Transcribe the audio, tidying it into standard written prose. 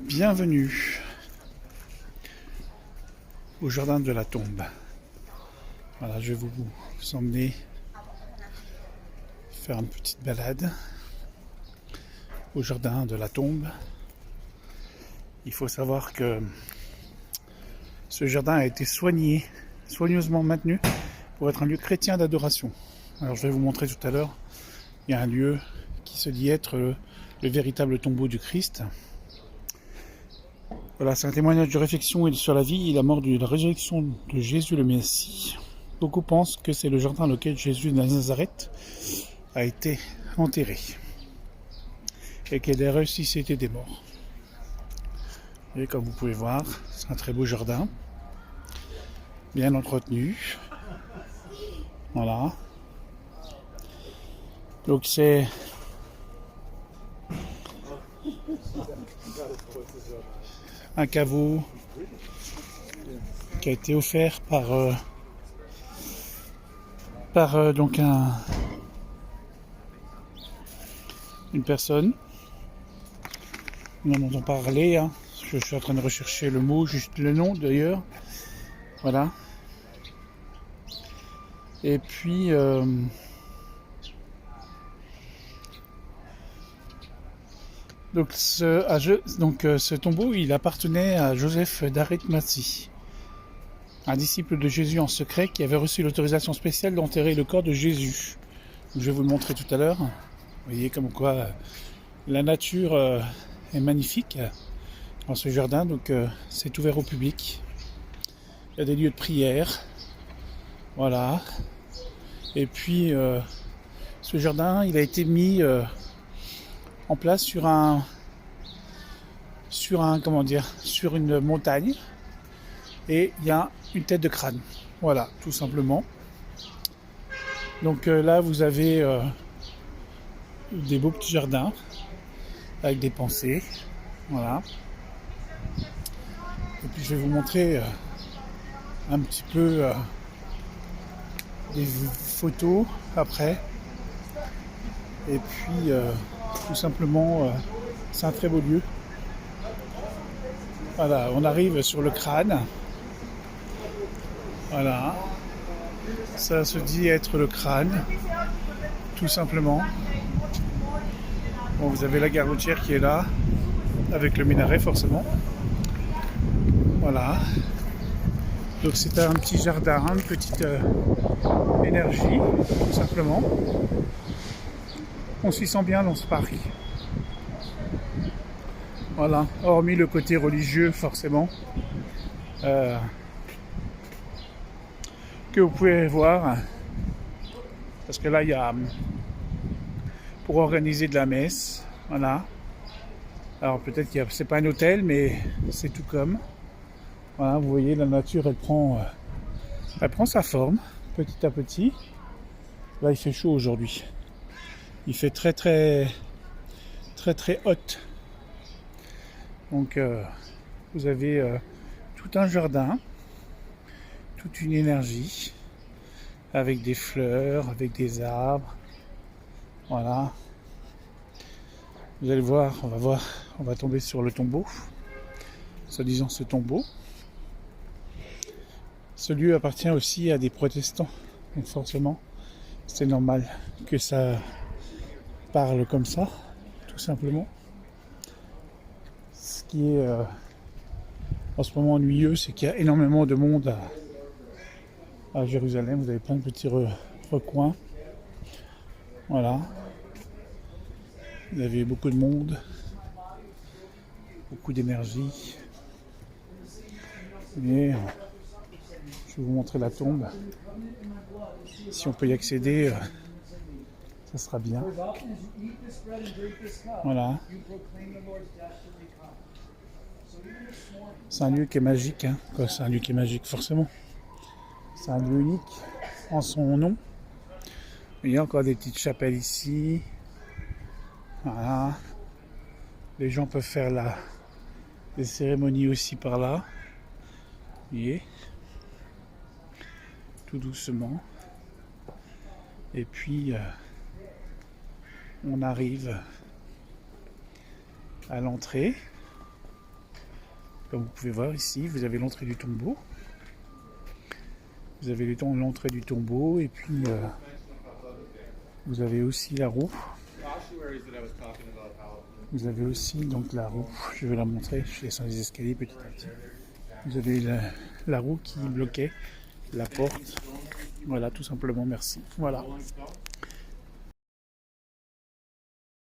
Bienvenue au jardin de la tombe. Voilà, je vais vous emmener faire une petite balade au jardin de la tombe. Il faut savoir que ce jardin a été soigneusement maintenu pour être un lieu chrétien d'adoration. Alors je vais vous montrer tout à l'heure, il y a un lieu qui se dit être le véritable tombeau du Christ. Voilà, c'est un témoignage de réflexion sur la vie et la mort de la résurrection de Jésus le Messie. Beaucoup pensent que c'est le jardin dans lequel Jésus de Nazareth a été enterré et qu'il a ressuscité des morts. Et comme vous pouvez voir, c'est un très beau jardin, bien entretenu. Voilà. Donc c'est un caveau qui a été offert par donc une personne. On en entend parler. Hein. Je suis en train de rechercher le mot, juste le nom d'ailleurs. Voilà. Et puis donc ce tombeau, il appartenait à Joseph d'Arimathie, un disciple de Jésus en secret qui avait reçu l'autorisation spéciale d'enterrer le corps de Jésus. Donc, je vais vous le montrer tout à l'heure. Vous voyez comme quoi la nature est magnifique dans ce jardin. Donc c'est ouvert au public. Il y a des lieux de prière. Voilà. Et puis ce jardin, il a été mis en place sur une montagne, et il y a une tête de crâne. Voilà, tout simplement. Donc là, vous avez des beaux petits jardins avec des pensées. Voilà. Et puis je vais vous montrer un petit peu des photos après. Et puis tout simplement, c'est un très beau lieu. Voilà, on arrive sur le crâne. Voilà. Ça se dit être le crâne, tout simplement. Bon, vous avez la gare routière qui est là, avec le minaret forcément. Voilà. Donc c'est un petit jardin, une petite énergie, tout simplement. On s'y sent bien dans ce parc. Voilà, hormis le côté religieux forcément, que vous pouvez voir, parce que là il y a pour organiser de la messe. Voilà. Alors peut-être que c'est pas un hôtel, mais c'est tout comme. Voilà, vous voyez, la nature elle prend sa forme petit à petit. Là il fait chaud aujourd'hui. Il fait très très très très hot. Donc vous avez tout un jardin, toute une énergie, avec des fleurs, avec des arbres. Voilà. Vous allez voir, on va tomber sur le tombeau, soi-disant ce tombeau. Ce lieu appartient aussi à des protestants, donc forcément, c'est normal que ça parle comme ça, tout simplement. Ce qui est en ce moment ennuyeux, c'est qu'il y a énormément de monde à Jérusalem. Vous avez plein de petits recoins. Voilà. Vous avez beaucoup de monde, beaucoup d'énergie. Mais je vais vous montrer la tombe. Si on peut y accéder, ça sera bien. Voilà. C'est un lieu qui est magique. Hein. C'est un lieu qui est magique, forcément. C'est un lieu unique en son nom. Il y a encore des petites chapelles ici. Voilà. Les gens peuvent faire des cérémonies aussi par là. Vous voyez, tout doucement. Et puis on arrive à l'entrée. Comme vous pouvez voir ici, vous avez l'entrée du tombeau. Vous avez l'entrée du tombeau et puis vous avez aussi la roue. Vous avez aussi donc la roue, je vais la montrer, je descends les escaliers petit à petit. Vous avez la roue qui bloquait la porte. Voilà, tout simplement, merci. Voilà.